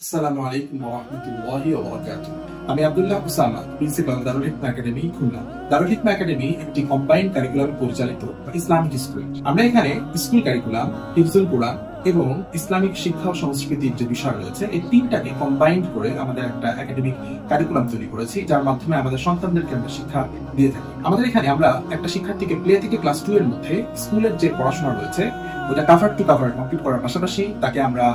আসসালামু আলাইকুম ওয়া রাহমাতুল্লাহি ওয়া বারাকাতুহু। আমি আব্দুল্লাহ উসামা, প্রিন্সিপাল দারুল হিকমা একাডেমি, খুলনা। দারুল হিকমা একাডেমি একটি কম্বাইন্ড কারিকুলাম পরিচালিত ইসলামিক স্কুল। আমরা এখানে স্কুল কারিকুলাম, হিফজুল কোরআন এবং ইসলামিক শিক্ষা ও সংস্কৃতির যে বিষয় রয়েছে এই তিনটাকে কম্বাইন্ড করে আমাদের একটা একাডেমিক কারিকুলাম তৈরি করেছি, যার মাধ্যমে আমাদের সন্তানদেরকে আমরা শিক্ষা দিয়ে থাকি। আমাদের এখানে আমরা একটা শিক্ষার্থীকে প্লে থেকে ক্লাস 2 এর মধ্যে স্কুলের যে পড়াশোনা রয়েছে ওটা কাভার টু কাভার কমপ্লিট করার পাশাপাশি তাকে আমরা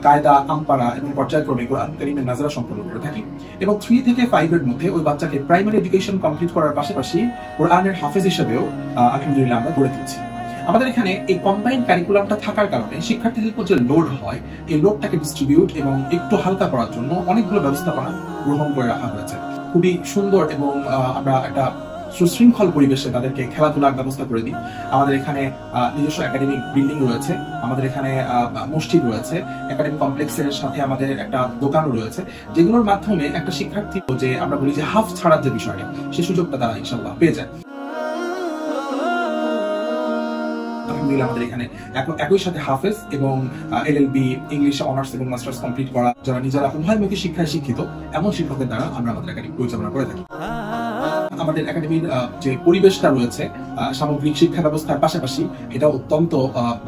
কায়দা, আমপারা এবং পর্যায়ক্রমে কোরআন কারীমের নাজরা সম্পন্ন করে থাকি। এবং 3 থেকে 5 এর মধ্যে ওই বাচ্চাকে প্রাইমারি এডুকেশন কমপ্লিট করার পাশাপাশি কোরআনের হাফেজ হিসেবেও আলহামদুলিল্লাহ আমরা গড়ে তুলছি। আমাদের এখানে এই কম্বাইন্ড কারিকুলামটা থাকার কারণে শিক্ষার্থীদের উপর যে লোড হয় এই লোডটাকে ডিস্ট্রিবিউট এবং একটু হালকা করার জন্য অনেকগুলো ব্যবস্থাপনা গ্রহণ করে রাখা হয়েছে। খুবই সুন্দর এবং আমরা একটা সুশৃঙ্খল পরিবেশে তাদেরকে খেলাধুলার ব্যবস্থা করে দিই। আমাদের এখানে নিজস্ব একাডেমিক বিল্ডিং রয়েছে, আমাদের এখানে মসজিদ রয়েছে, একাডেমিক কমপ্লেক্সের সাথে আমাদের একটা দোকানও রয়েছে, যেগুলোর মাধ্যমে একটা শিক্ষার্থী যে আমরা বলি যে হাফ ছাড়ার যে বিষয়টা সেই সুযোগটা তারা ইনশাআল্লাহ পেয়ে যায়। আমাদের এখানে একই সাথে হাফেজ এবং এলএলবি, ইংলিশ অনার্স এবং মাস্টার্স কমপ্লিট করা যারা নিজেরা উভয়মুখী শিক্ষায় শিক্ষিত এমন শিক্ষকের দ্বারা আমরা আমাদের একাডেমি পরিচালনা করে থাকি। আমাদের একাডেমির যে পরিবেশটা রয়েছে সামগ্রিক শিক্ষা ব্যবস্থার পাশাপাশি এটা অত্যন্ত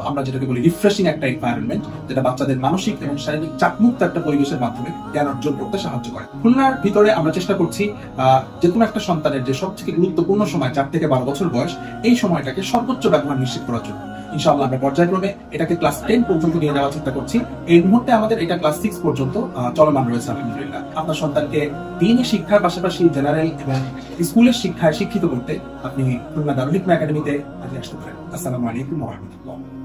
আমরা যেটাকে বলি রিফ্রেশিং একটা এনভায়রনমেন্ট, যেটা বাচ্চাদের মানসিক এবং শারীরিক চাপমুক্ত একটা পরিবেশের মাধ্যমে জ্ঞান অর্জন করতে সাহায্য করে। খুলনার ভিতরে আমরা চেষ্টা করছি যে কোনো একটা সন্তানের যে সবথেকে গুরুত্বপূর্ণ সময় 4 থেকে 12 বছর বয়স, এই সময়টাকে সর্বোচ্চ ব্যবহার নিশ্চিত করার জন্য ইনশাআল্লাহ আমরা পর্যায়ক্রমে এটাকে ক্লাস 10 পর্যন্ত নিয়ে যাওয়ার চেষ্টা করছি। এই মুহূর্তে আমাদের এটা ক্লাস 6 পর্যন্ত চলমান রয়েছে আলহামদুলিল্লাহ। আপনার সন্তানকে দিনী শিক্ষার পাশাপাশি জেনারেল এবং স্কুলের শিক্ষায় শিক্ষিত করতে আপনি খুলনা দারুল হিকমা একাডেমিতে আসতে পারেন। আসসালামু আলাইকুম ওয়া রাহমাতুল্লাহ।